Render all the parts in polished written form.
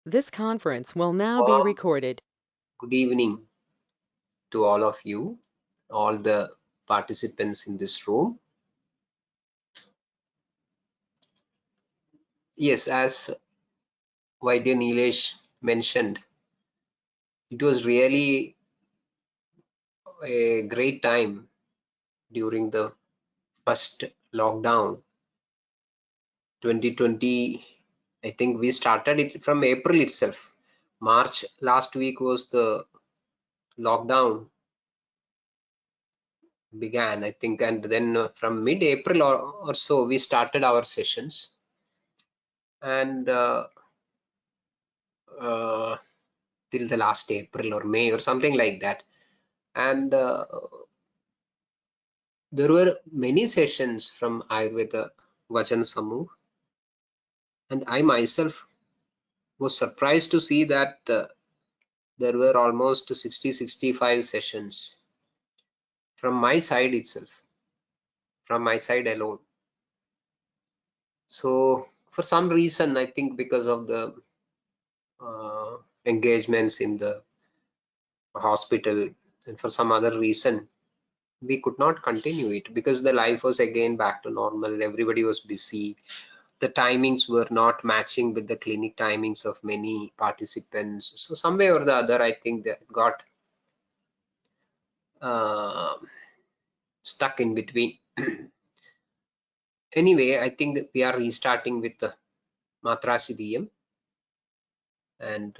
This conference will now be Warm recorded. good evening to all of you, all the participants in this room. Yes, as Vd.Nilesh mentioned, it was really a great time during the first lockdown 2020. I think we started it from April itself. March last week was the lockdown began, I think, and then from mid-April or so we started our sessions. And uh, till the last April or May or something like that. And there were many sessions from Ayurveda Vachan Samooh, and I myself was surprised to see that there were almost 60-65 sessions from my side itself, from my side alone. So for some reason, I think because of the engagements in the hospital and for some other reason, we could not continue it because the life was again back to normal. Everybody was busy. The timings were not matching with the clinic timings of many participants. So some way or the other, I think that got uh, stuck in between. Anyway, I think that we are restarting with the Matrashitiyam, and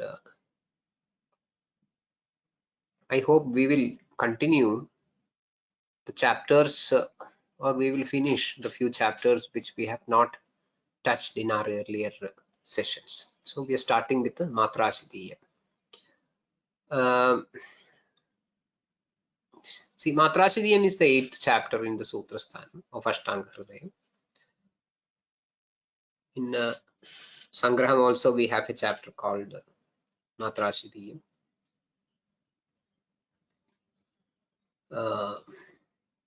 I hope we will continue the chapters or we will finish the few chapters which we have not touched in our earlier sessions. So we are starting with the Matrashitiyam. See, Matrashitiyam is the 8th chapter in the Sutrasthan of Ashtang Hriday. In Sangraham also we have a chapter called Matrashitiyam.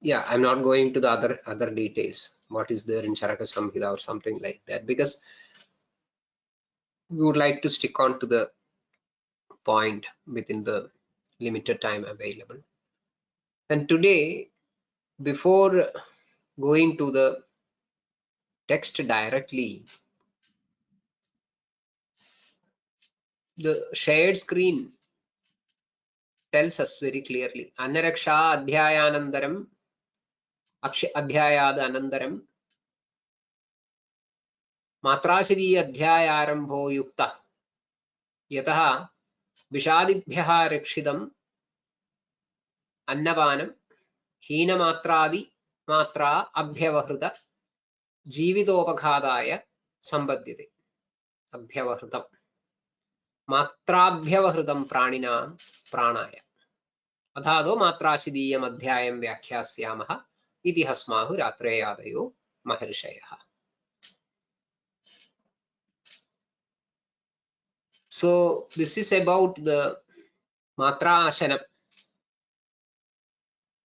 Yeah, I'm not going to the other details. What is there in Charaka Samhita or something like that, because we would like to stick on to the point within the limited time available. And today, before going to the text directly, the shared screen tells us very clearly. Annaraksha Adhyayanandaram, Adhyayad Anandaram, Matrashitiya Adhyayarambho Yukta, Yataha Vishadibhyaha Rakshidam, Annapanam, Hina Matradi, Matra Abhyavahrita, Jivitopakadaya, Sambadhyate. Abhyavahritam. Matrabhyavahritam Pranina Pranaya. अथादो मात्राशिदीयम् अध्यायं व्याख्यास्यामः इति हस्माहु रात्रेयादयो महर्षयः. So this is about the matra ashanam,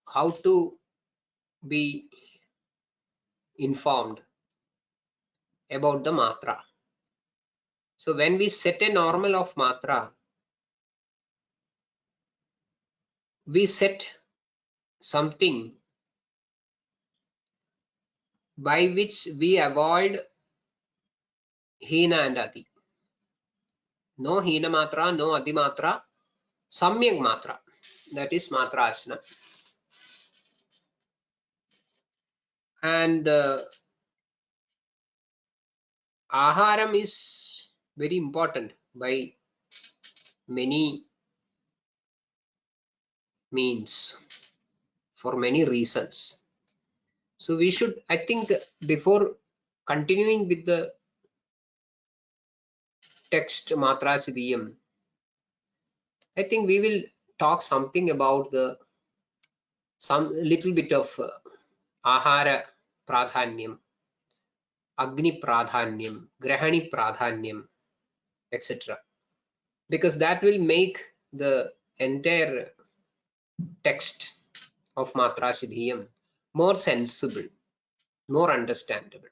how to be informed about the matra. So when we set a normal of matra, we set something by which we avoid hina and adi. No hina matra, no adi matra, samyak matra. That is matra asana. And aharam is very important by many means for many reasons. So we should, I think, before continuing with the text Matrashitiyam, I think we will talk something about the some little bit of ahara pradhanyam, Agni pradhanyam, Grahani pradhanyam, etc. Because that will make the entire text of Matrashitiyam more sensible, more understandable.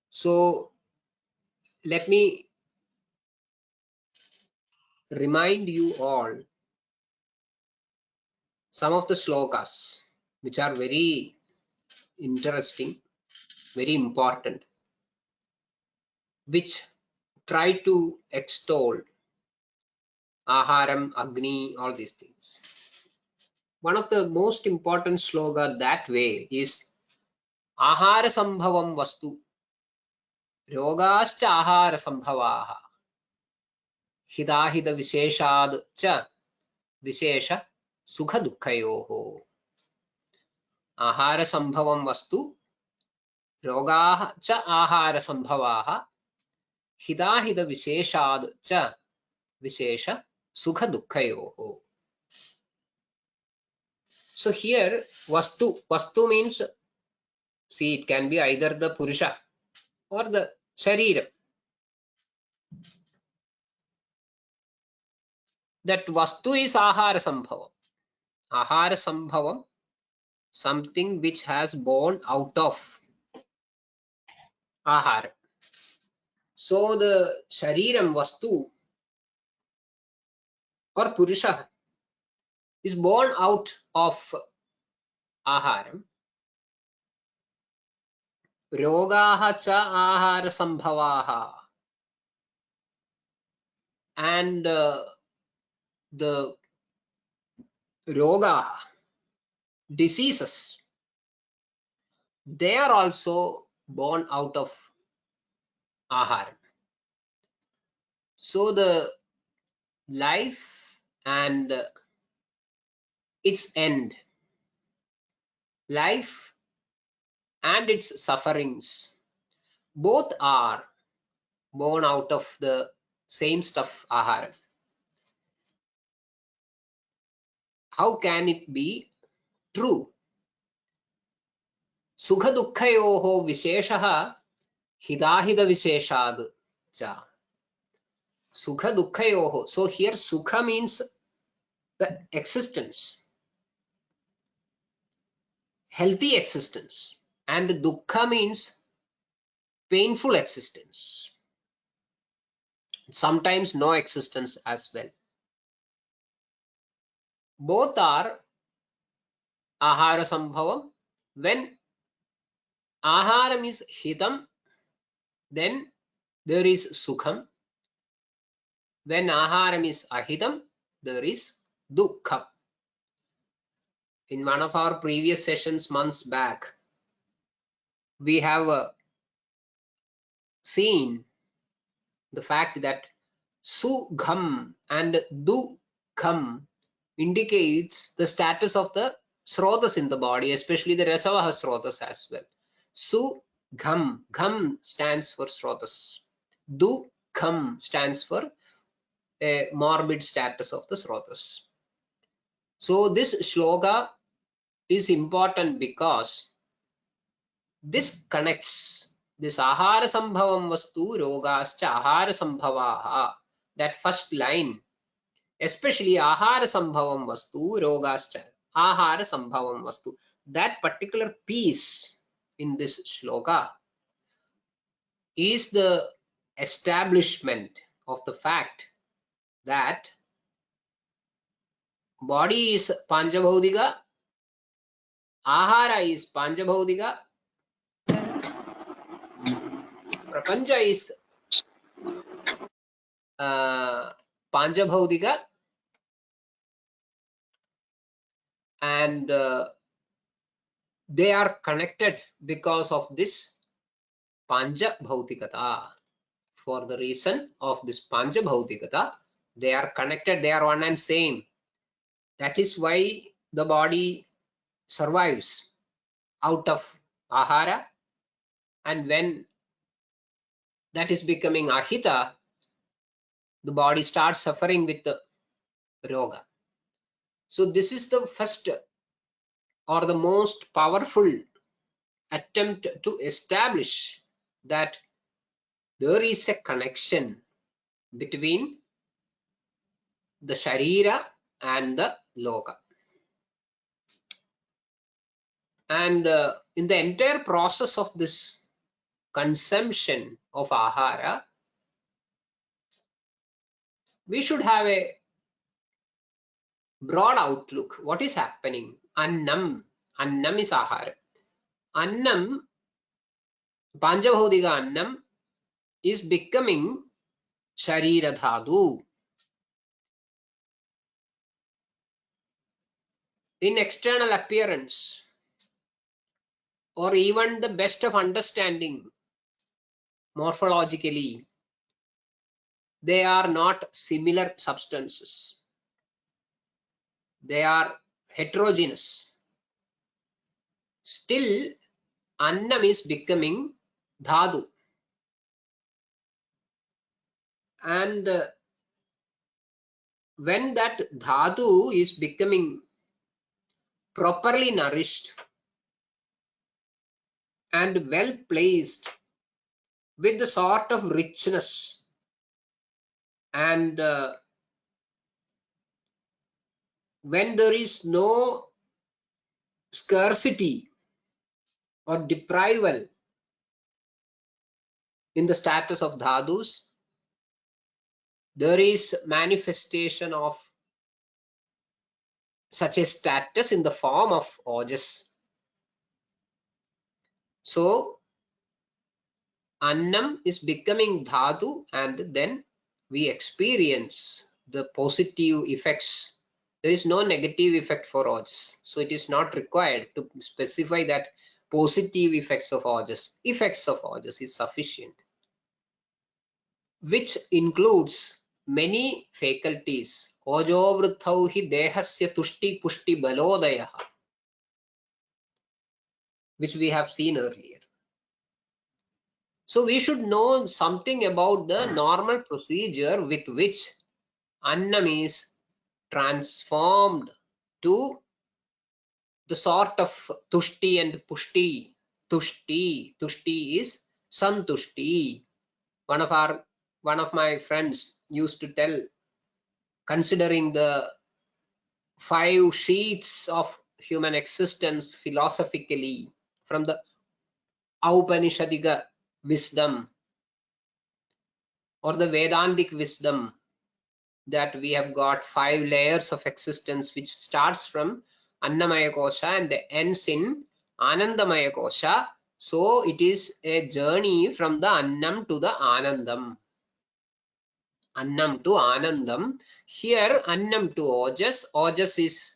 So let me remind you all some of the slokas which are very interesting, very important, which try to extol aharam, agni, all these things. One of the most important sloka that way is ahara sambhavam vastu rogascha ahara sambhavaha hidahida visheshad cha vishesha sukha dukkhayoho. ahara sambhavam vastu rogaah cha ahara sambhavaha hidahida visheshad cha vishesha sukha dukkhayoho. So here vastu means, see, it can be either the purusha or the sharira. That vastu is ahara sambhavam. Ahara sambhavam, something which has born out of ahara. So the shariram vastu or purusha is born out of aharam. Rogaha cha ahara sambhavaha, and the roga, diseases, they are also born out of ahara. So the life and its end, life and its sufferings, both are born out of the same stuff, ahara. How can it be true? Sukha dukkhayoho visheshaha hidahida visheshad cha. Sukha dukkhayoho. So here sukha means the existence, healthy existence, and dukkha means painful existence, sometimes no existence as well. Both are ahara sambhavam. When aharam is hitam, then there is sukham. When aharam is ahitam, there is dukkham. In one of our previous sessions months back, we have seen the fact that sugham and dukham indicates the status of the srotas in the body, especially the rasavaha srotas as well. Sugham, gham stands for srotas. Dukham stands for a morbid status of the srotas. So this shloka is important because this connects this ahara sambhavam vastu rogascha ahara sambhavaha. That first line, especially ahara sambhavam vastu rogascha ahara sambhavam vastu, that particular piece in this shloka is the establishment of the fact that body is panchabhaudika, ahara is panchabhaudika, prapancha is panchabhaudika, and they are connected because of this panchabhautikata. For the reason of this panchabhautikata, they are connected, they are one and same. That is why the body survives out of ahara, and when that is becoming ahita, the body starts suffering with the roga. So this is the first or the most powerful attempt to establish that there is a connection between the sharira and the loka. And in the entire process of this consumption of ahara, we should have a broad outlook. What is happening? Annam is ahara. Annam, Panjabhaudika annam, is becoming Sharira Dhatu. In external appearance, or even the best of understanding, morphologically, they are not similar substances. They are heterogeneous. Still, annam is becoming dhatu. And when that dhatu is becoming properly nourished and well placed with the sort of richness and when there is no scarcity or deprival in the status of dhadus, there is manifestation of such a status in the form of ojas. So annam is becoming dhatu, and then we experience the positive effects. There is no negative effect for ojas, so it is not required to specify that positive effects of ojas. Effects of ojas is sufficient, which includes many faculties. Ojo vruthau hi dehasya tushti pushti balodayah, which we have seen earlier. So we should know something about the normal procedure with which annam is transformed to the sort of tushti and pushti. Tushti is santushti. One of my friends used to tell, considering the 5 sheets of human existence philosophically, from the Aupanishadic wisdom or the Vedantic wisdom, that we have got 5 layers of existence, which starts from Annamaya Kosha and ends in Anandamaya Kosha. So it is a journey from the Annam to the Anandam. Annam to Anandam. Here Annam to Ojas. Ojas is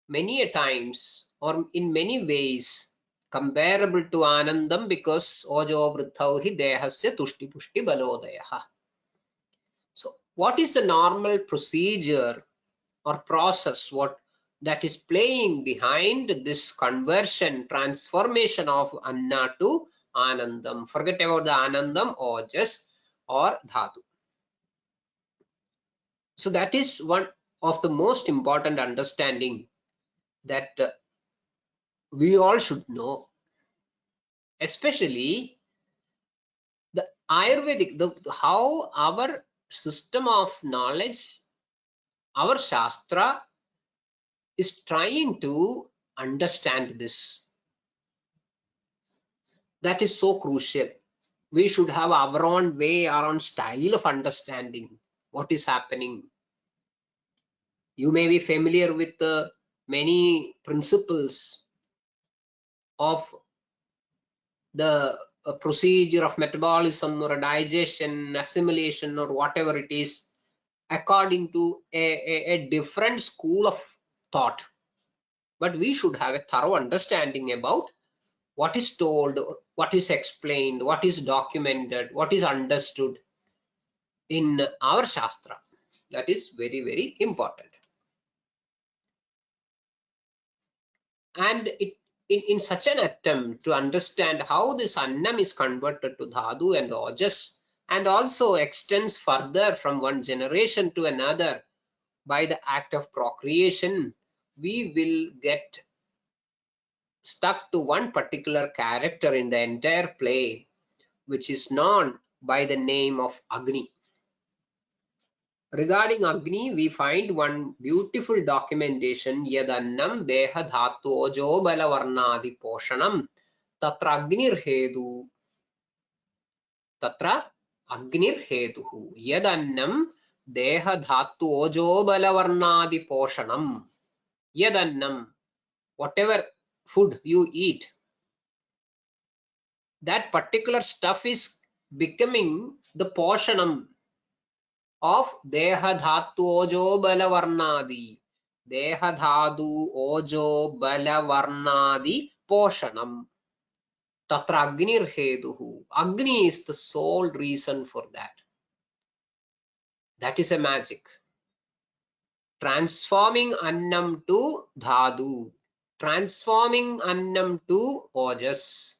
many a times or in many ways comparable to Anandam, because Ojo Vruthau hi dehasya tushti pushti balodayah. So what is the normal procedure or process that is playing behind this conversion, transformation of Anna to Anandam? Forget about the Anandam, Ojas or Dhatu. So that is one of the most important understanding that we all should know, especially the Ayurvedic, how our system of knowledge, our Shastra is trying to understand this. That is so crucial. We should have our own way, our own style of understanding what is happening. You may be familiar with the many principles of the procedure of metabolism or a digestion, assimilation, or whatever it is, according to a different school of thought. But we should have a thorough understanding about what is told, what is explained, what is documented, what is understood in our Shastra. That is very, very important. And in such an attempt to understand how this annam is converted to dhatu and ojas, and also extends further from one generation to another by the act of procreation, we will get stuck to one particular character in the entire play, which is known by the name of Agni. Regarding Agni, we find one beautiful documentation. Yadannam deha dhatu ojo bala varnadi poshanam tatra agnir hedu. Tatra agnir heduhu. Yadannam deha dhatu ojo balavarnadi poshanam. Yadannam, whatever food you eat, that particular stuff is becoming the poshanam of deha dhatu ojo balavarnadi. Deha dhatu ojo balavarnadi poshanam. Tatra Agnir Heduhu. Agni is the sole reason for that. That is a magic. Transforming Annam to Dhadu. Transforming Annam to Ojas.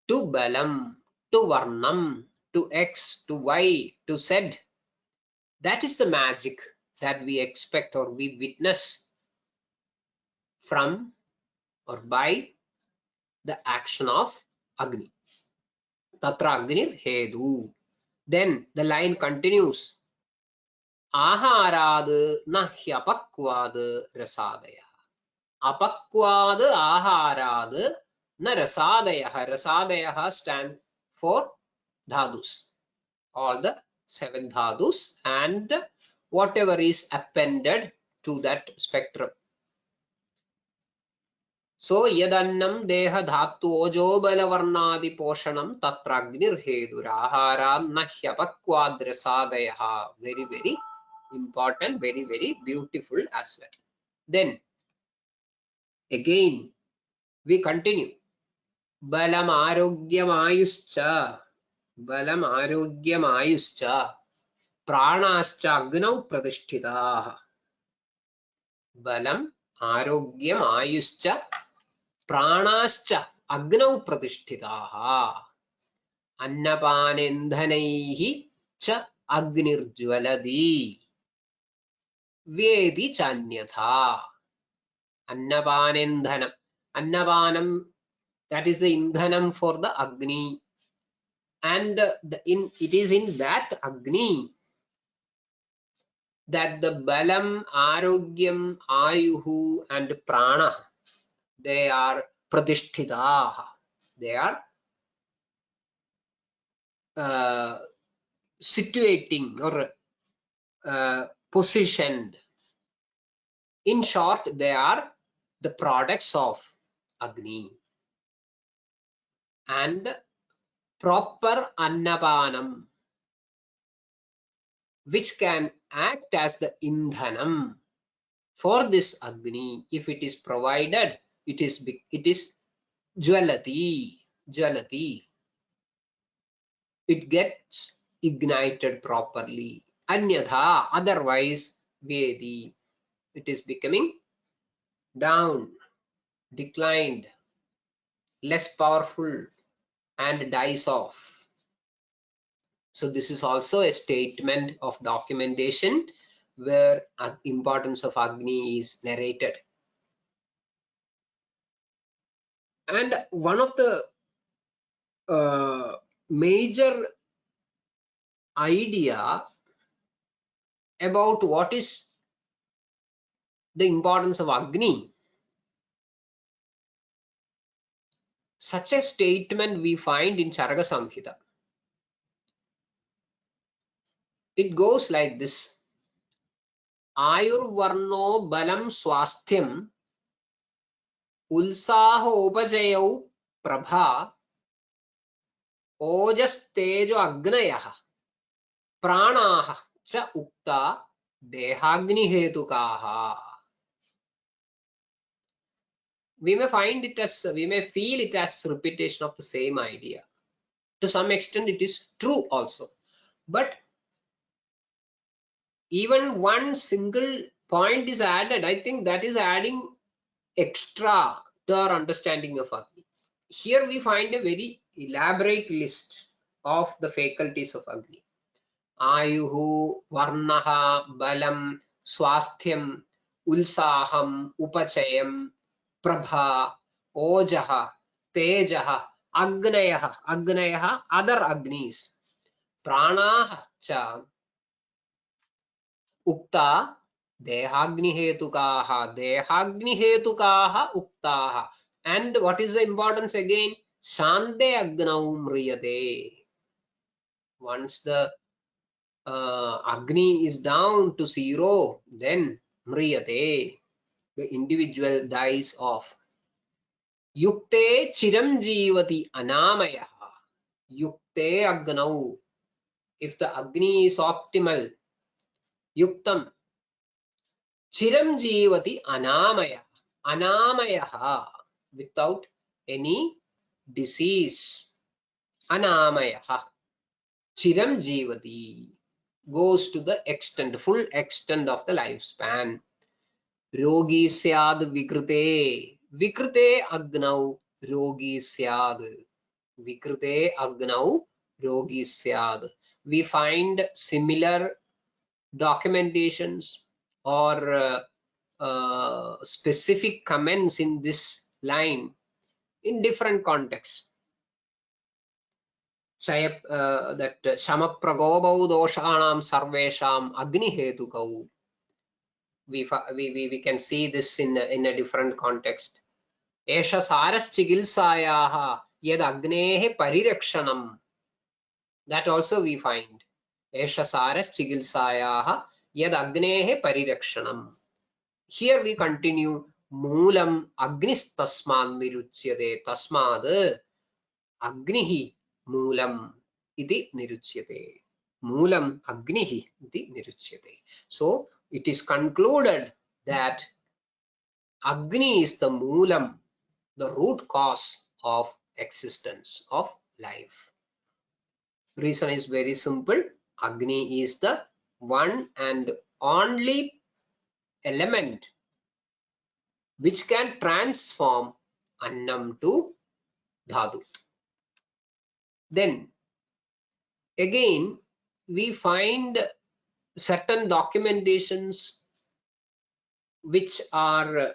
To Balam. To Varnam. To X. To Y. To Z. That is the magic that we expect or we witness from or by the action of Agni. Tatra Agnir Hedu. Then the line continues. Aharad nahyapakvad rasadaya. Apakvad aharad na rasadaya. Rasadaya stand for dhadus. All the 7 dhadus and whatever is appended to that spectrum. So yadannam deha dhatu ojo balavarnadi poshanam tatragnir hedur ahara nahyapakvad rasadaya. Very, very important, very, very beautiful as well. Then again we continue. Balam arogyam ayuscha. Balam arogyam ayuscha. Pranascha agnau pradishtitah. Balam arogyam ayuscha. Pranascha agnau pradishtitah. Annapanendhanaihi cha agnirjvaladi. Vedi chanyatha. Annapanendhanam. Annapanam, that is the indhanam for the Agni. And it is in that Agni that the Balam, Arogyam, Ayuhu and Prana, they are Pradishtita. They are situating or positioned. In short, they are the products of Agni. And proper Annapanam, which can act as the indhanam for this Agni, if it is provided, it is jvalati. It gets ignited properly. Anyatha, otherwise, Vedi, it is becoming down, declined, less powerful, and dies off. So this is also a statement of documentation where importance of Agni is narrated. And one of the major idea about what is the importance of Agni, such a statement we find in Charaka Samhita. It goes like this. Ayurvarno balam swasthyam ulsaho upajayau prabha ojas tejo agnayah pranaha cha ukta dehagni hetukaha. We may find it as, we may feel it as repetition of the same idea. To some extent it is true also. But even one single point is added, I think that is adding extra to our understanding of Agni. Here we find a very elaborate list of the faculties of Agni. Ayuhu, Varnaha, Balam, Swasthyam, Ulsaham, Upachayam, Prabha, Ojaha, Tejaha, Agnayaha, other Agnis, Pranaha cha, Ukta, Dehagni hetukaha, Uktaha. And what is the importance again? Shante Agnau Mriyade. Once the Agni is down to 0, then mriyate, the individual dies off. Yukte chiram jivati anamaya. Yukte agnau. If the Agni is optimal, yuktam, chiram jivati anamaya. Anamaya, without any disease. Anamaya. Chiram jivati, goes to the extent, full extent of the lifespan. Rogi syad vikrute. Vikrute agnau rogi syad. Vikrute agnau rogi syad. We find similar documentations or specific comments in this line in different contexts. That shamapragobau doshanam sarvesham agni hetukau. We can see this in a different context. Esha saras chigilsayaha yad agnehe parirakshanam. That also we find. Esha saras chigilsayaha yad agnehe parirakshanam. Here we continue. Moolam agnis tasmad niruchyate. Tasmad agnihi moolam iti niruchyate. Moolam agnihi iti niruchyate. So it is concluded that Agni is the moolam, the root cause of existence, of life. Reason is very simple. Agni is the one and only element which can transform annam to dhatu. Then again we find certain documentations which are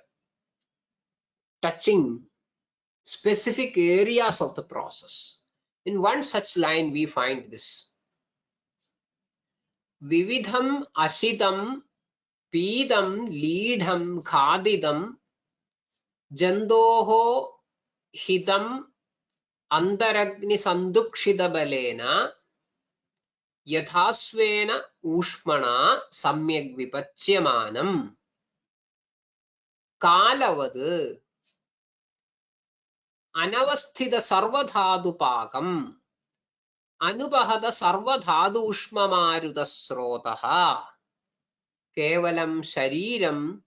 touching specific areas of the process. In one such line we find this. Vividham asitam pidam leadham khadidam jandoho hitam antaragni sandukshita balena yathasvena ushmana samyak vipachyamanam kalavad anavasthita sarvadhadu pakam anupahata sarvadhadu ushmamaruta srotaha kevalam shariram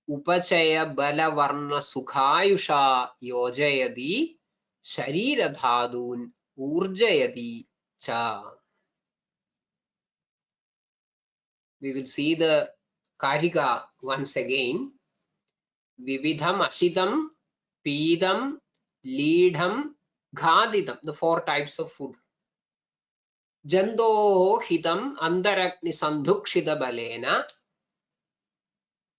upachaya balavarna sukhayusha yojayadi sharira dhadun urjayadi cha. We will see the karika once again. Vividham asitam pidam leadham ghadidam, the 4 types of food. Jando hitam andaragni sandhukshita balena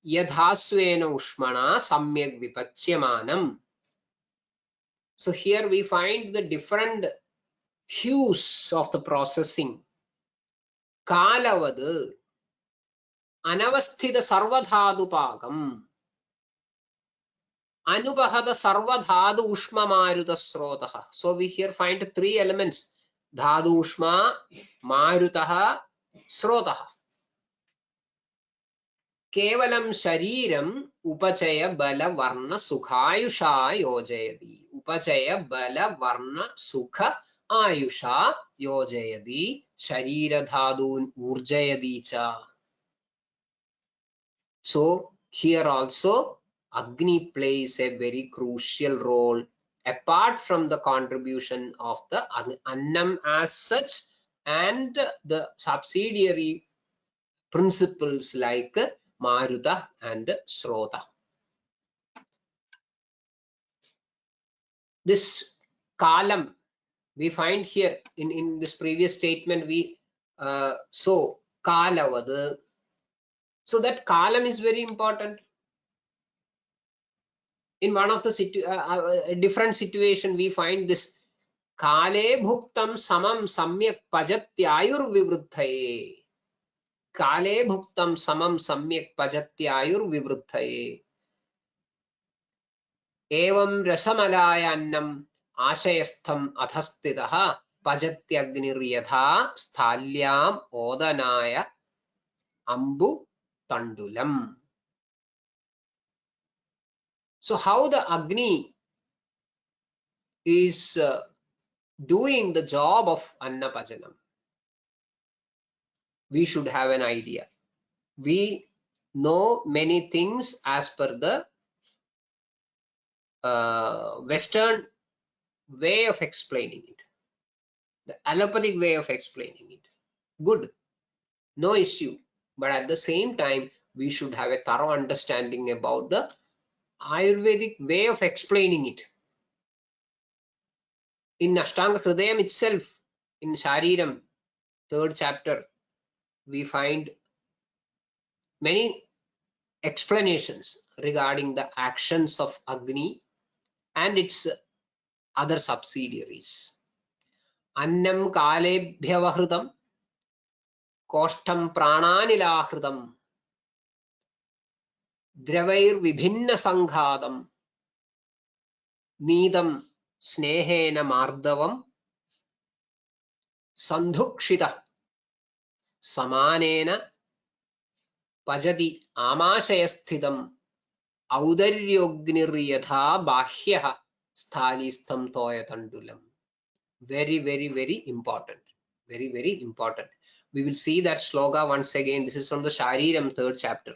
yadhasvena ushmana samyak vipachyamanam. So here we find the different hues of the processing. Kalavad anavasthita sarvadhadu pakam anubahada sarvadhadu ushma maruta srotaha. So we here find 3 elements: dhadu ushma, marutaha, srotaha. Kevalam shariram upachaya bala varna sukhayusha yojayadi. Upachaya bala varna sukha ayusha yojayadi sharira dhadun urjayadi cha. So here also Agni plays a very crucial role apart from the contribution of the annam as such and the subsidiary principles like Maruta and Srota. This kalam we find here in this previous statement we so kalavad. So that kalam is very important. In one of the different situation we find this kale bhuktam samam samyak pajatyayur vivruddhaye. Kale bhuktam samam samyak pajatyayur vivruddhaye. Evam rasamalaya annam ashayastham athastitaha Pajatyagnir sthalyam odanaya ambu tandulam. So how the Agni is doing the job of Annapajanam, we should have an idea. We know many things as per the Western way of explaining it, the allopathic way of explaining it. Good, no issue. But at the same time, we should have a thorough understanding about the Ayurvedic way of explaining it. In Ashtang Hriday itself, in Shariram, 3rd chapter, we find many explanations regarding the actions of Agni and its other subsidiaries. Annam kalebhyavahritam, koshtam prananilahritam, द्रवैर विभिन्न संघातम नीदम स्नेहेन मार्दवम संधुक्षित समानेन पजति आमाशयस्थितम औदर्योग्निर्यथा बाह्यः स्थालीस्थं तोयतंडुलम. Very important. Very important. We will see that sloka once again. This is from the Shariram 3rd chapter.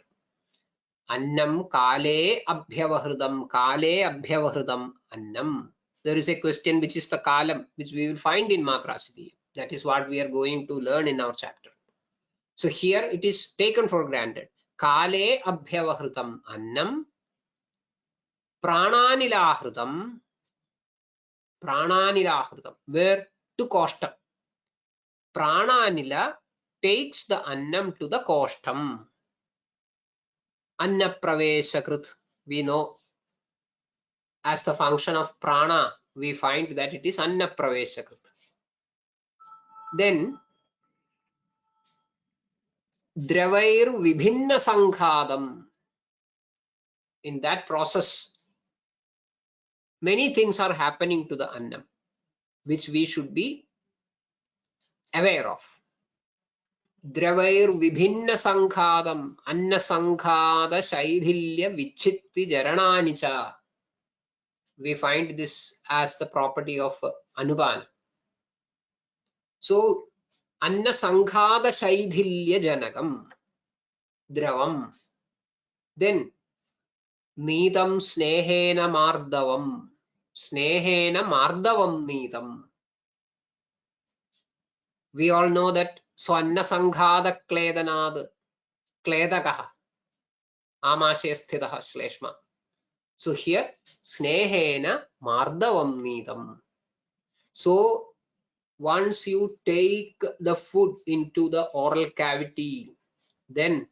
Annam kale abhyavahridam, kale abhyavahridam annam. There is a question which is the kalam, which we will find in Matrashitiya. That is what we are going to learn in our chapter. So here it is taken for granted. Kale abhyavahridam annam, prananilahridam, prananilahridam. Where? To koshtam. Prananila takes the annam to the koshtam. Anna praveshakrit, we know as the function of prana, we find that it is anna praveshakrit. Then dravair vibhinna sanghadam. In that process, many things are happening to the annam, which we should be aware of. Dravair vibhinna sanghadam, anna sanghada shaidhilya vichitti jarananicha. We find this as the property of Anubana. So, anna sanghada shaidhilya janakam, dravam. Then, needam snehena mardavam, snehena mardavam needam. We all know that swanna sanghada kledanad, kledakaha, amashesthitaha shleshma. So here, snehena mardavam needam. So once you take the food into the oral cavity, then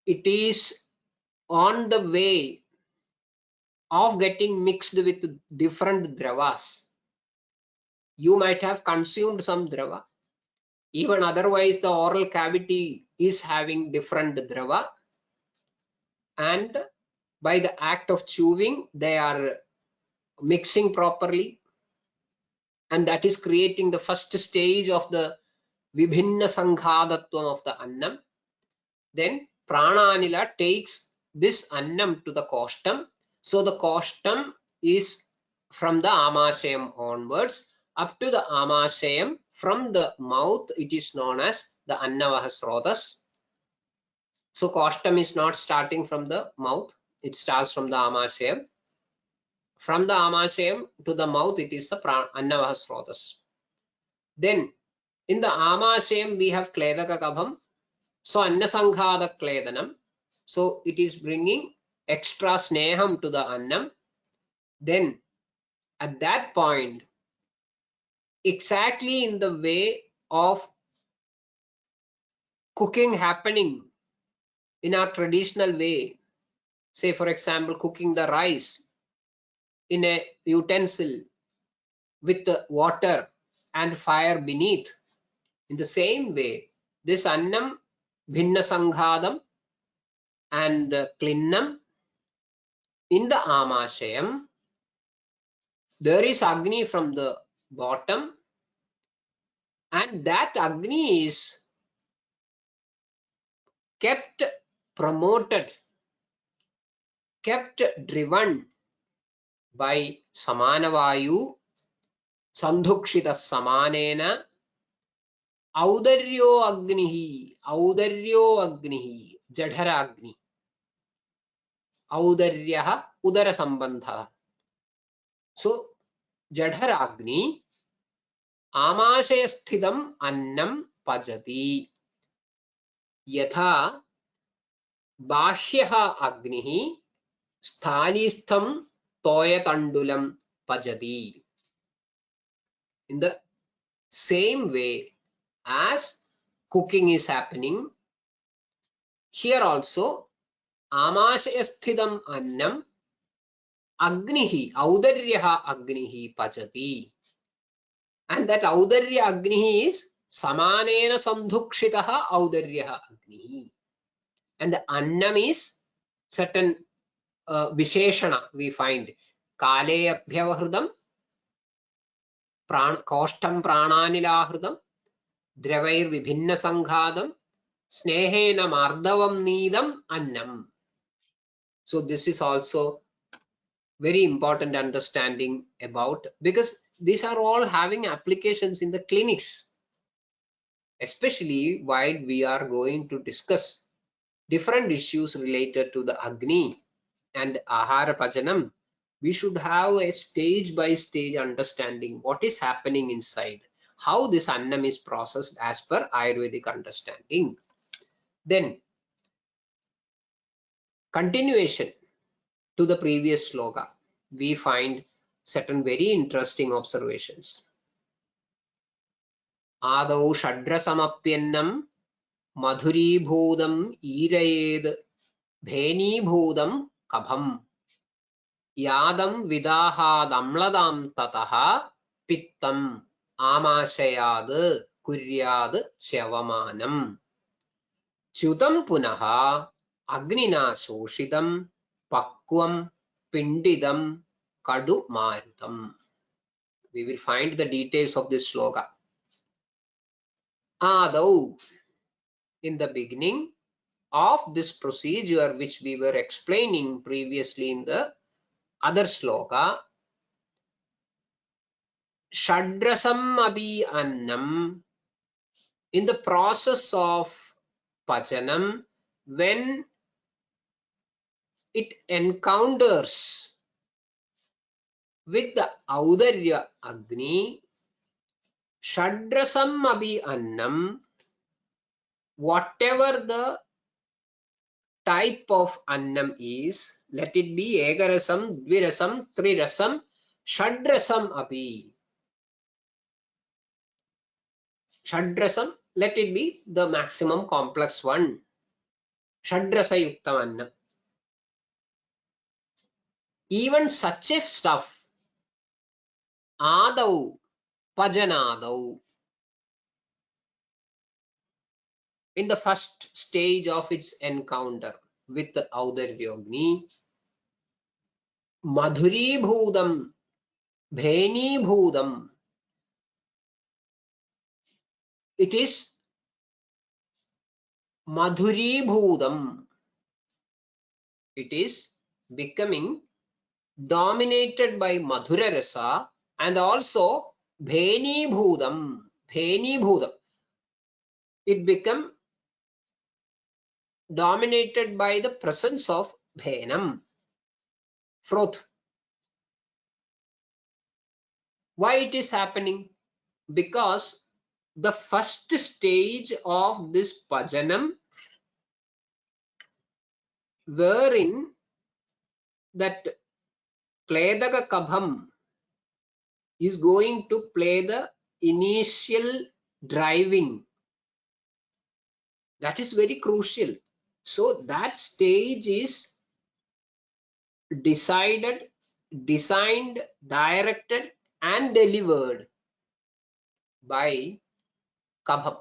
it is on the way of getting mixed with different dravas. You might have consumed some drava. Even otherwise, the oral cavity is having different drava. And by the act of chewing, they are mixing properly. And that is creating the first stage of the vibhinna sanghadattvam of the annam. Then prananila takes this annam to the koshtam. So the koshtam is from the amashayam onwards up to the amashayam. From the mouth, it is known as the annavaha srotas. So koshtam is not starting from the mouth, it starts from the amashayam. From the amashayam to the mouth, it is the annavaha srotas. Then in the amashayam, we have kledaka kabham. So annasanghada kledanam. So it is bringing extra sneham to the annam. Then at that point, exactly in the way of cooking happening in our traditional way, say for example, cooking the rice in a utensil with the water and fire beneath. In the same way, this annam, bhinna sanghadam and klinnam in the amashayam There is Agni from the bottom, and that Agni is kept promoted, kept driven by Samanavayu, Sandhukshita Samanena, Audaryo Agnihi, Jadhara Agni, Audaryaha, Udara Sambandha. So, Jadhara Agni, Amashayasthidam Annam Pajati, Yatha Bashyaha Agnihi, Sthanistham Toyatandulam Pajati. In the same way as cooking is happening, here also Amashayasthidam Annam Agnihi, Audaryaha Agnihi Pachati. And that Audarya Agnihi is Samanena Sandhukshitaha Audaryaha Agnihi. And the Annam is certain Visheshana we find. Kale Abhyavahridam, Koshtam Prananilahridam, Dravair Vibhinna Sanghadam, Snehena Mardavam Needam Annam. So this is also very important understanding about, because these are all having applications in the clinics, especially while we are going to discuss different issues related to the Agni and Ahara Pajanam. We should have a stage by stage understanding what is happening inside, how this Annam is processed as per Ayurvedic understanding. Then continuation to the previous sloka, we find certain very interesting observations. Adau shadrasamapyannam madhuribhudam irayed bhenibhudam kabham yadam vidahadamladam tataha pittam amashayad kuryad chavamanam chutam punaha agnina soshitam pakvam pindidam kadu marutam. We will find the details of this sloka. Adau, in the beginning of this procedure which we were explaining previously in the other sloka, shadrasam abhi annam, in the process of pajanam, when it encounters with the audarya agni, shadrasam abhi annam, whatever the type of annam is, let it be egarasam, dvirasam, trirasam, shadrasam abhi. Shadrasam, let it be the maximum complex one. Shadrasa yuktam annam. Even such a stuff, adau, pajanadau, in the first stage of its encounter with the Audaryogni, madhuribhudam, bhenibhudam, it is madhuribhudam, it is becoming dominated by madhura rasa, and also bhenibhudam, bhenibhudam, it become dominated by the presence of bhenam, froth. Why it is happening? Because the first stage of this pajanam, wherein that Kledaka Kabham is going to play the initial driving, that is very crucial. So that stage is decided, designed, directed and delivered by Kabham.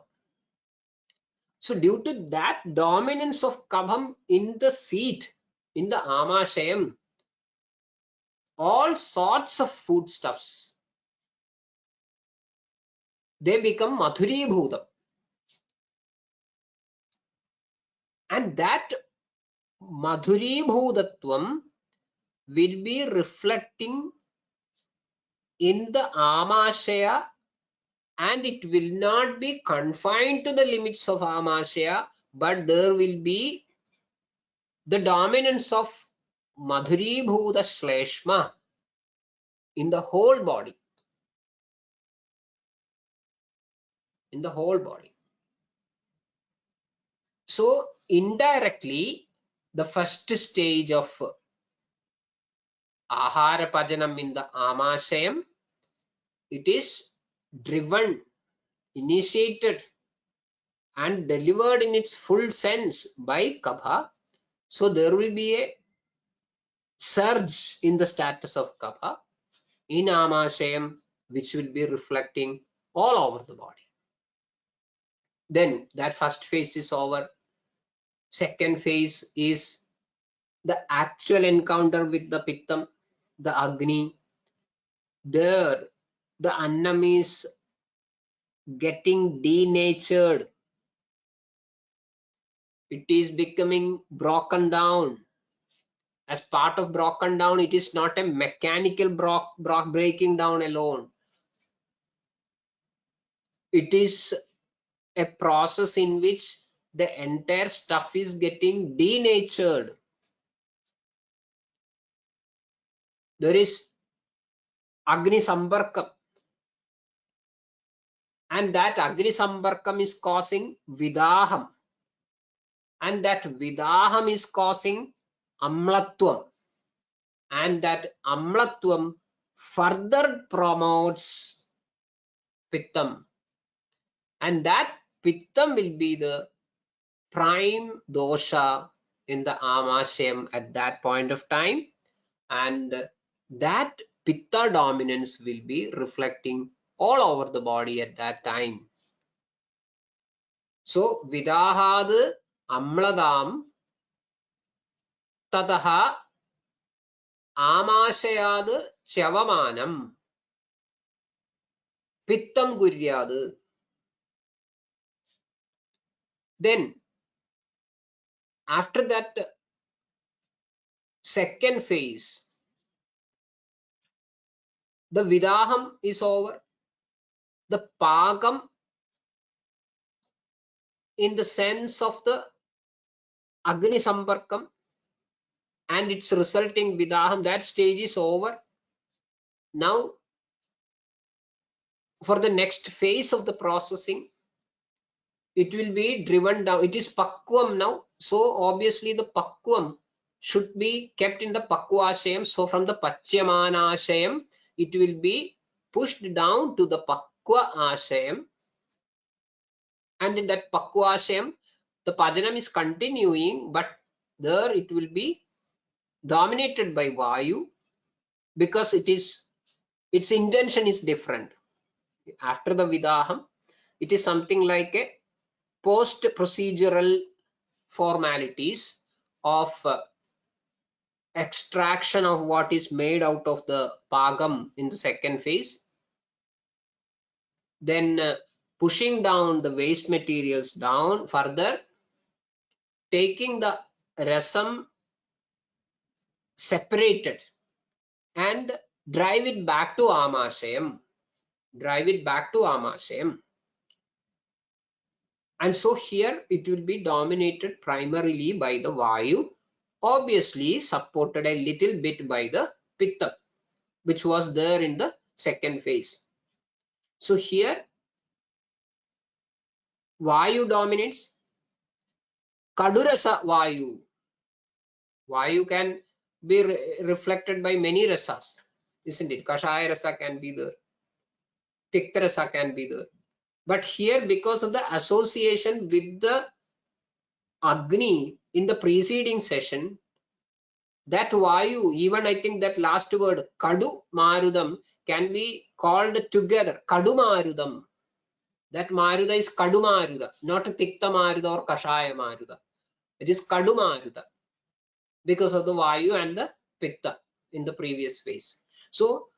So due to that dominance of Kabham in the seat, in the Amashayam, all sorts of foodstuffs, they become madhuribhutam. And that madhuribhutatvam will be reflecting in the amashaya, and it will not be confined to the limits of amashaya, but there will be the dominance of madhuribhuta shleshma in the whole body, in the whole body. So indirectly, the first stage of ahara pajanam in the amashayam, it is driven, initiated and delivered in its full sense by kapha. So there will be a surge in the status of kapha in amashayam, which will be reflecting all over the body. Then that first phase is over. Second phase is the actual encounter with the pittam, the Agni. There, the annam is getting denatured. It is becoming broken down. As part of broken down, it is not a mechanical breaking down alone. It is a process in which the entire stuff is getting denatured. There is Agni Samparkam, and that Agni Samparkam is causing Vidaham, and that Vidaham is causing Amlatvam, and that Amlatvam further promotes Pittam, and that Pittam will be the prime dosha in the Amashayam at that point of time, and that Pitta dominance will be reflecting all over the body at that time. So Vidahad Amladam Tataha Amashayad Chavamanam Pittam Guryad. Then after that second phase, the Vidaham is over. The Pagam, in the sense of the Agni Samparkam and its resulting Vidaham, that stage is over. Now for the next phase of the processing, it will be driven down. It is Pakvam now. So obviously the Pakvam should be kept in the Pakvashayam. So from the Pachyamanashayam, it will be pushed down to the Pakva Ashayam. And in that Pakva Ashayam, the Pajanam is continuing, but there it will be dominated by Vayu, because its intention is different. After the Vidaham, it is something like a post-procedural formalities of extraction of what is made out of the Pagam in the second phase. Then pushing down the waste materials down further, taking the rasam separated and drive it back to Amashayam. Drive it back to Amashayam. And so here it will be dominated primarily by the Vayu, obviously supported a little bit by the Pitta, which was there in the second phase. So here Vayu dominates. Kadurasa Vayu. Vayu can be reflected by many rasas, isn't it? Kashaya rasa can be there. Tikta rasa can be there. But here, because of the association with the Agni in the preceding session, that Vayu, even I think that last word, Kadu Marudam, can be called together. Kadu Marudam. That Maruda is Kadu Maruda, not Tikta Maruda or Kashaya Maruda. It is Kadu Maruda because of the Vayu and the Pitta in the previous phase. So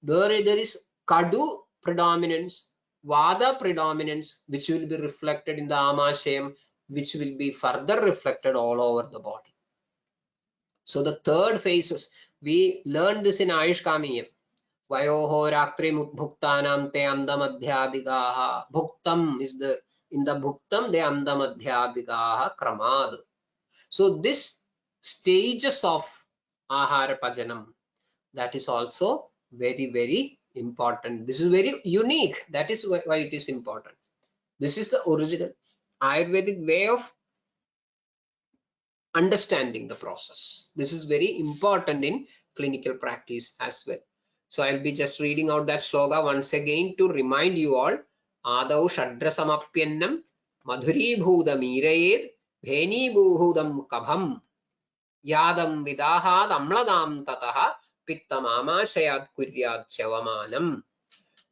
there is Kadu predominance, Vada predominance, which will be reflected in the Amashayam, which will be further reflected all over the body. So the third phases, we learned this in Ayush Kamiyam. Vayoho raktri bhuktanam te andamadhyadigaha. Bhuktam is the, in the bhuktam de andamadhyadigaha kramad. So this stages of ahara pajanam, that is also very, very important. This is very unique. That is why it is important. This is the original Ayurvedic way of understanding the process. This is very important in clinical practice as well. So I'll be just reading out that sloga once again to remind you all. Adau shadra samapyannam madhuri bhudam irayed bheni bhudam kabham yadam vidahad amladam tataha pittam amashayad kuryad chavamanam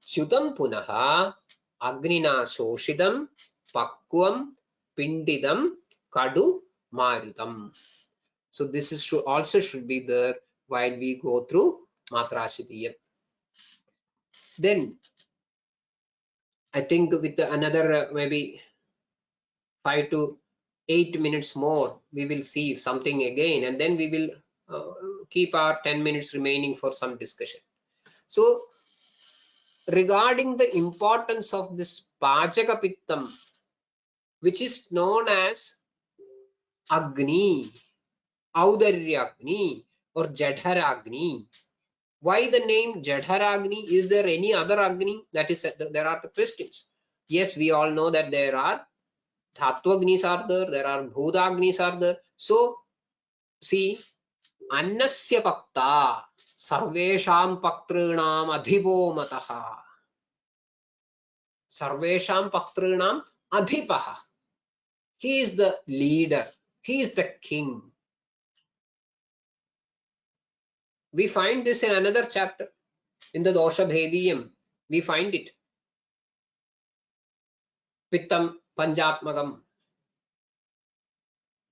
Shutam punaha agnina soshidam pakvam pindidam kadu marutam. So this is also should be there while we go through Matrashitiya. Then I think with another maybe 5 to 8 minutes more, we will see something again, and then we will keep our 10 minutes remaining for some discussion. So regarding the importance of this Pachaka Pittam, which is known as Agni, Audaryagni or Jadharagni. Why the name Jadharagni? Is there any other Agni? That is, there are the questions. Yes, we all know that there are Dhatwagnis are there are Bhudagnis are there. So, see, Annasya Pakta, Sarvesham Paktrinam Adhipo Mataha. Sarvesham Paktrinam Adhipaha. He is the leader. He is the king. We find this in another chapter. In the Dosha Bhediyam, we find it. Pittam Panjatmagam.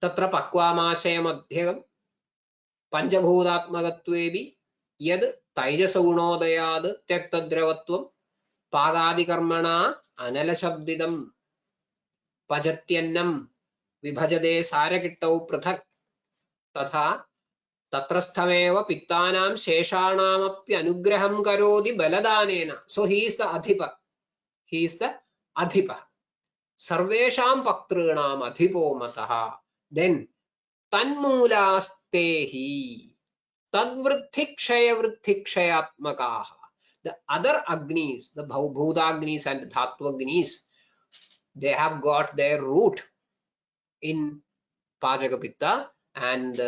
Tatra Pakvamashayam Adhyagam. Panjabhudatmagatvebi. Yad Taijasavunodayad Tyaktadrevatvam. Pagadi Karmana Analashabdidam. Pajatyannam. Vibhajade Sarakittau Prathak. Tatha Tatrasthameva Pittanam Sheshanamapya Anugraham Karodi Baladanena. So he is the Adhipa. He is the Adhipa. Sarvesham Paktrinam Adhipo Mataha. Then Tanmulastehi Tadvritthikshayatmakaha. The other Agnis, the Bhudagnis and Dhatwagnis, they have got their root in Pajakapitta, and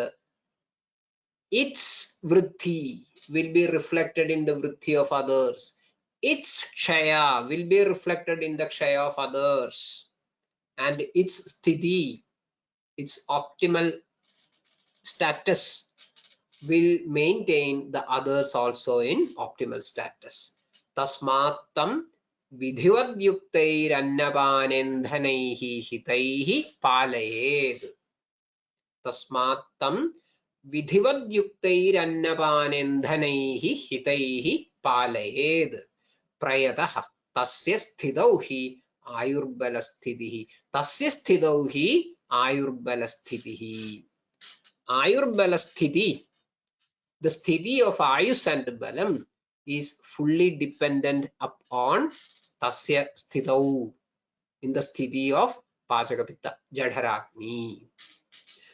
its vritti will be reflected in the vritti of others. Its kshaya will be reflected in the kshaya of others, and its sthiti, its optimal status, will maintain the others also in optimal status. Tasmattam vidhivad yuktair annapanendhanaihi hitaihi palayed. Tasmattam vidhivad yuktair annapanendhanaihi hitaihi palayed. Prayatah tasya sthidau hi ayurbalasthitihi. Tasya sthidau hi ayurbalasthitihi. Ayurbalasthiti, the sthiti of ayus and balam, is fully dependent upon tasya sthitau, in the sthiti of Pachakapitta, Jadharagni.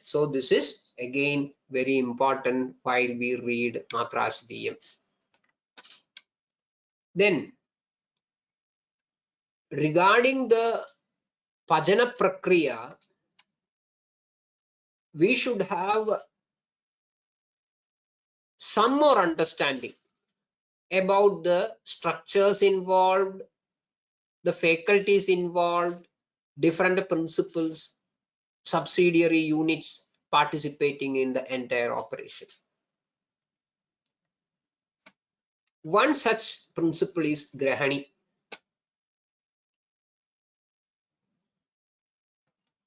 So this is again very important while we read Matrashitiyam. Then regarding the Pajana Prakriya, we should have some more understanding about the structures involved, the faculties involved, different principles, subsidiary units participating in the entire operation. One such principle is Grahani.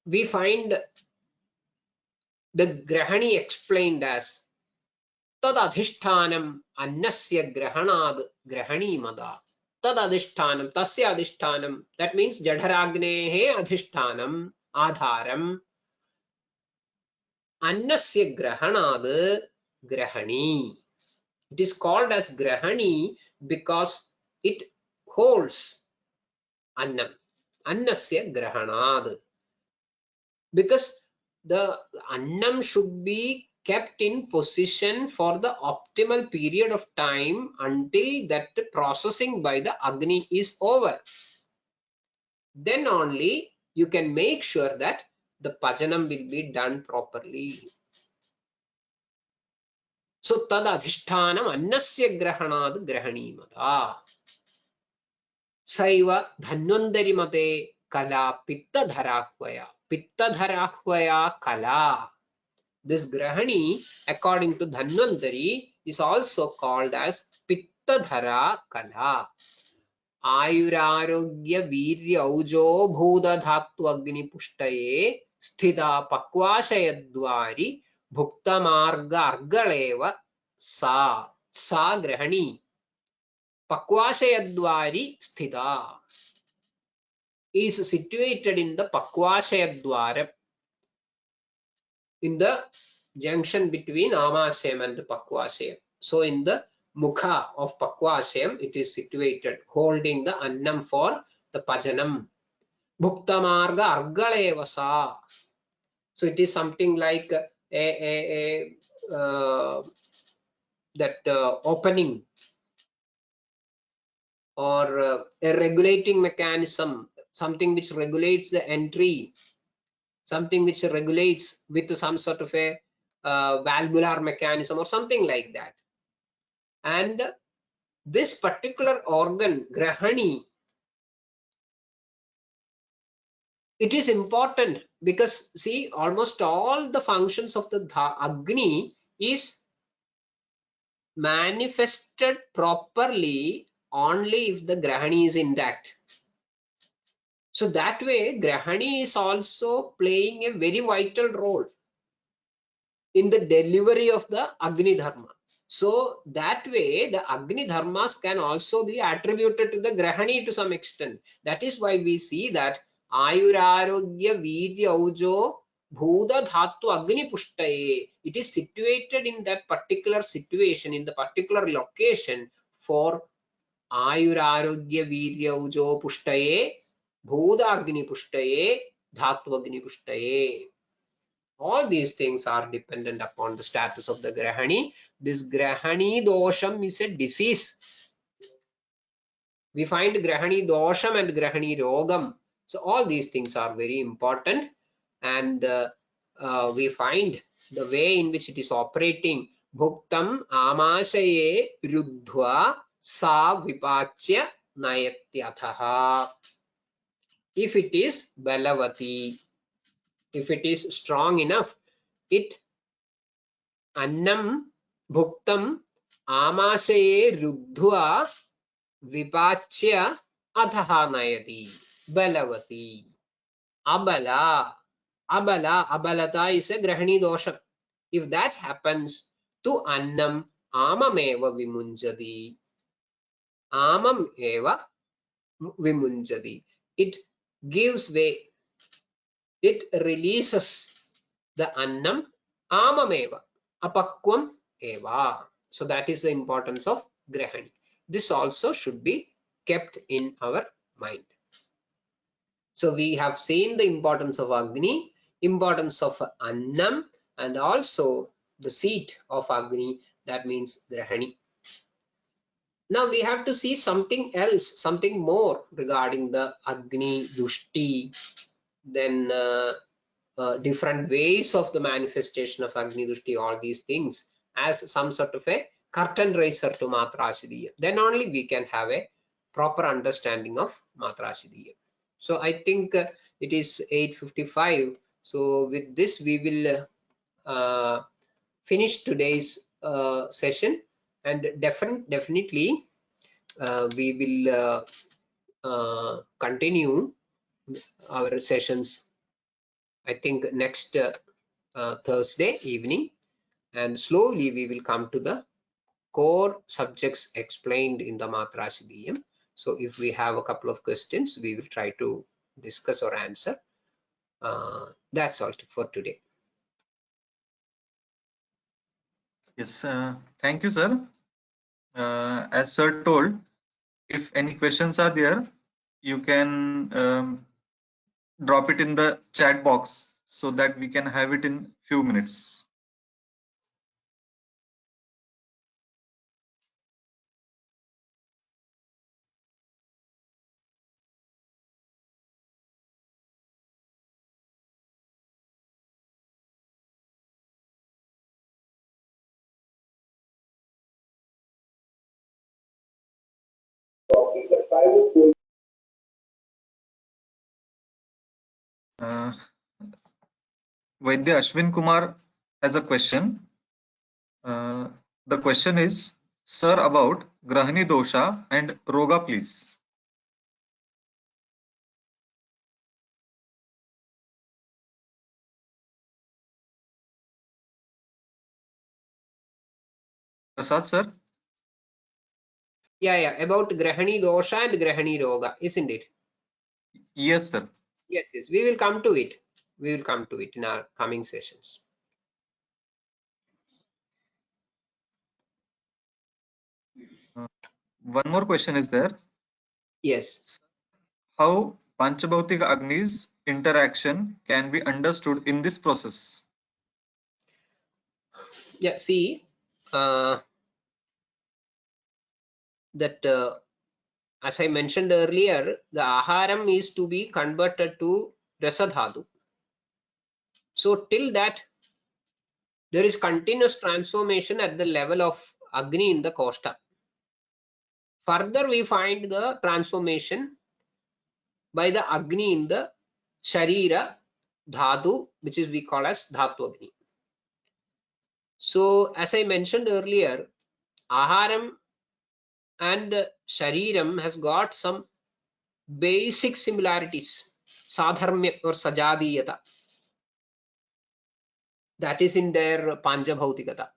We find the Grahani explained as tad adhishtanam annasya grahanad grahanimada. Tad adhishtanam, tasya adhishtanam, that means jadharagnehe adhishtanam, adharam, annasya grahanad grahani. It is called as grahani because it holds annam, annasya grahanad, because the annam should be kept in position for the optimal period of time until that processing by the Agni is over. Then only you can make sure that the pajanam will be done properly. So tad adhishtanam annasya grahanad grahanimata. Saiva dhanvantari mate kala pitta dharahvaya. Pitta dharahvaya kala. This grahani, according to Dhanvantari, is also called as Pittadhara Kala. Ayurarogya Virya Aujo Bhuda Dhatu Agni Pushtaye Sthita Pakvashayadvari Bhukta Marga Argaleva Sa Grahani Pakvashayadvari Sthita is situated in the Pakvashayadvara, in the junction between Amashayam and Pakvashayam. So in the Mukha of Pakvashayam, it is situated, holding the Annam for the Pajanam. Bhuktamarga Argalevasa. So it is something like opening or a regulating mechanism, something which regulates the entry, something which regulates with some sort of a valvular mechanism or something like that. And this particular organ, Grahani, it is important because see, almost all the functions of the Agni is manifested properly only if the Grahani is intact. So that way, Grahani is also playing a very vital role in the delivery of the Agni Dharma. So that way, the Agni Dharmas can also be attributed to the Grahani to some extent. That is why we see that Ayurarogya Virya Aujo Bhuda Dhatu Agni Pushtaye. It is situated in that particular situation, in the particular location for Ayurarogya Virya Aujo Pushtaye, Bhuda Agni Pushtaye, Dhatu Agni Pushtaye. All these things are dependent upon the status of the Grahani. This Grahani dosham is a disease. We find Grahani dosham and Grahani rogam. So all these things are very important, and we find the way in which it is operating. Bhuktam amashaye ruddhva sa vipachya nayatyathaha. If it is balavati, if it is strong enough, it Annam bhuktam amashaye ruddhva vipachya athaha nayati. Balavati. Abala. Abalata is a grahani dosha. If that happens to annam, amameva vimunjati. Amam eva vimunjati. It gives way. It releases the annam, amameva, apakvam eva. So that is the importance of grahani. This also should be kept in our mind. So we have seen the importance of Agni, importance of annam, and also the seat of Agni, that means grahani. Now we have to see something else, something more regarding the Agni, Dushti, then different ways of the manifestation of Agni Dushti, all these things as some sort of a curtain raiser to Matrashitiya. Then only we can have a proper understanding of Matrashitiya. So I think it is 8:55. So with this we will finish today's session, and definitely we will continue our sessions, I think, next Thursday evening. and slowly we will come to the core subjects explained in the Matrashitiyam. So if we have a couple of questions, we will try to discuss or answer. That's all for today. Yes, thank you, sir. As sir told, if any questions are there, you can drop it in the chat box so that we can have it in few minutes. Vaidya Ashwin Kumar has a question. The question is, sir, about Grahani dosha and Roga, please. Prasad, sir. Yeah, about Grahani dosha and Grahani roga, isn't it? Yes, sir. Yes, we will come to it. We will come to it in our coming sessions. One more question is there. Yes. How Panchabhautik Agni's interaction can be understood in this process? Yeah, see, that as I mentioned earlier, the aharam is to be converted to rasadhatu. So till that, there is continuous transformation at the level of Agni in the koshta. Further, we find the transformation by the Agni in the Sharira Dhatu, which is we call as Dhatu Agni. So, as I mentioned earlier, Aharam and Shariram has got some basic similarities, Sadharmya or Sajadiyata. That is in their Panchabhautikata.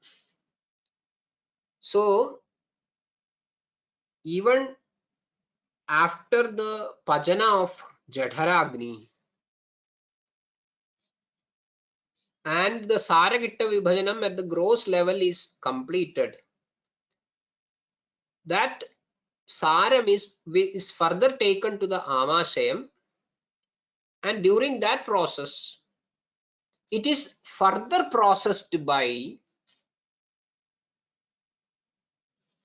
So, even after the Pajana of Jadharagni and the Saragitta Vibhajanam at the gross level is completed, that Saram is further taken to the Amashayam, and during that process, it is further processed by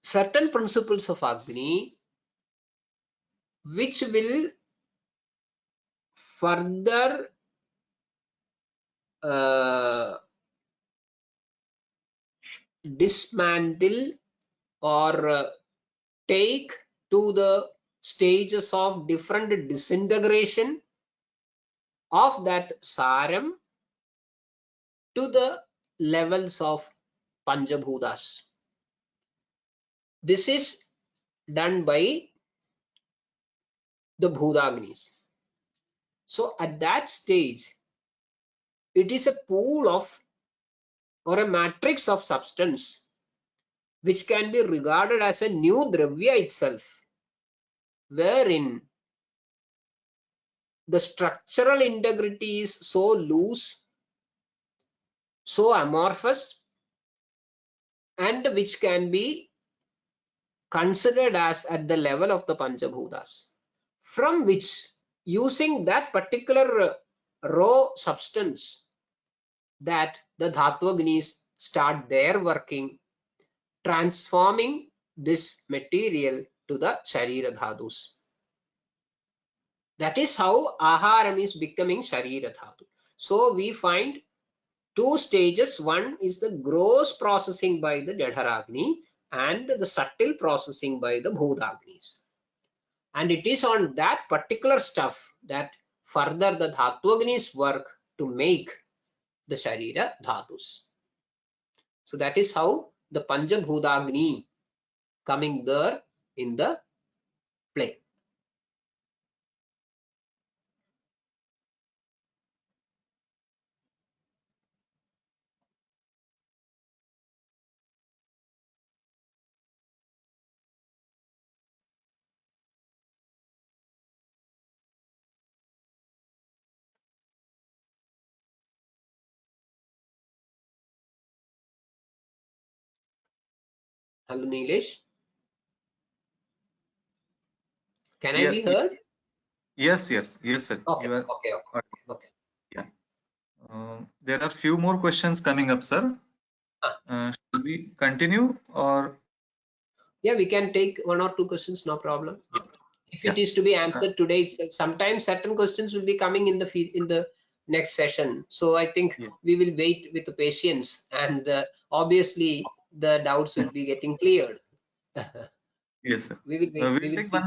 certain principles of Agni, which will further dismantle or take to the stages of different disintegration of that Saram to the levels of Panchabhutas. This is done by the Bhudagnis. So at that stage, it is a pool of or a matrix of substance which can be regarded as a new dravya itself, wherein the structural integrity is so loose, so amorphous, and which can be considered as at the level of the Panchabhutas, from which, using that particular raw substance, that the Dhatwagnis start their working, transforming this material to the Sharira Dhatus. That is how Aharam is becoming Sharira Dhatu. So we find two stages. One is the gross processing by the Jadharagni and the subtle processing by the Bhudagnis. And it is on that particular stuff that further the Dhatwagnis work to make the Sharira Dhatus. So that is how the Panchabhudagni coming there in the play. Hello, Nilesh. Can I Yeah, be heard? yes, sir. Okay, You are. okay. Yeah. There are few more questions coming up, sir. Shall we continue or? Yeah, we can take 1 or 2 questions, no problem. If it Yeah. is to be answered today itself, sometimes certain questions will be coming in the next session. So I think Yeah. we will wait with the patience, and obviously the doubts will be getting cleared. Yes, sir. We will wait. We We'll will take see.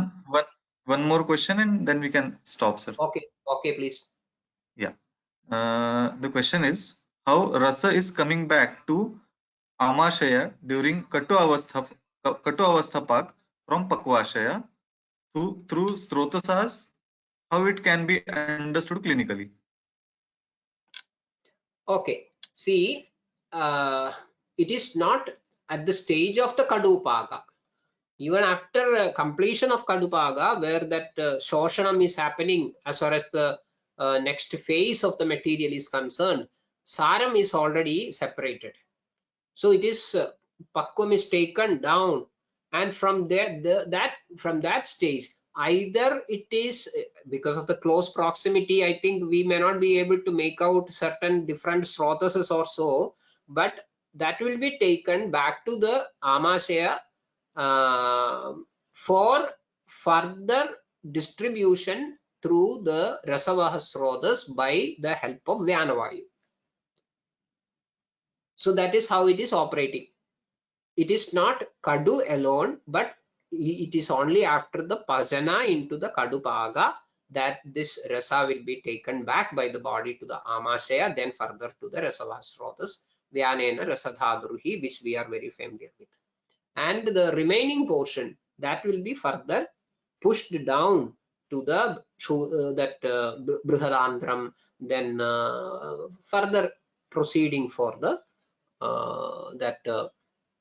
one more question and then we can stop, sir. Okay, please. Yeah. The question is how rasa is coming back to amashaya during katu avasthapak from pakvashaya through srotasas, how it can be understood clinically. Okay, see, it is not at the stage of the Kadupaga. Even after completion of Kadupaga, where that Shoshanam is happening as far as the next phase of the material is concerned, Saram is already separated. So it is Pakvam is taken down, and from there, from that stage, either it is because of the close proximity, I think we may not be able to make out certain different srotasas or so, but that will be taken back to the Amashaya for further distribution through the Rasavaha srotas by the help of Vyanavayu. So that is how it is operating. It is not Kadu alone, but it is only after the Pajana into the Kadu Paga that this rasa will be taken back by the body to the Amashaya, then further to the Rasavasrotas, Vyanena Rasadhadruhi, which we are very familiar with. And the remaining portion that will be further pushed down to the Brihadandram, then further proceeding for the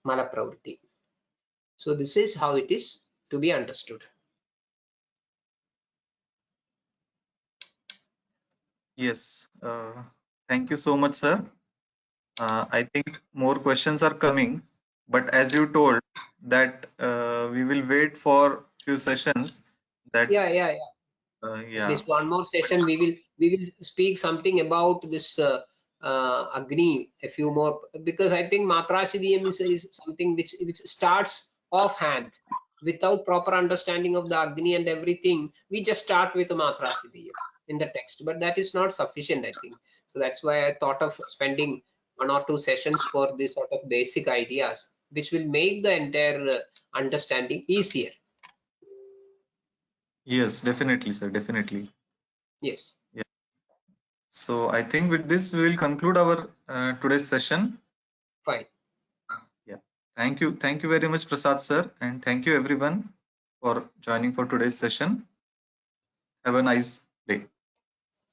Malapravritti. So this is how it is to be understood. Yes. Thank you so much, sir. I think more questions are coming, but as you told that we will wait for few sessions. That Yeah. At yeah. least one more session. We will speak something about this Agni. A few more, because I think Matrashitiya is something which starts offhand without proper understanding of the Agni and everything. We just start with Matrashitiya in the text, but that is not sufficient, I think. So that's why I thought of spending 1 or 2 sessions for this sort of basic ideas, which will make the entire understanding easier. Yes, definitely, sir. Definitely. Yes. Yeah. So I think with this we will conclude our today's session. Fine. Yeah. Thank you very much, Prasad sir, and thank you everyone for joining for today's session. Have a nice day.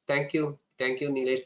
Thank you, Nilesh.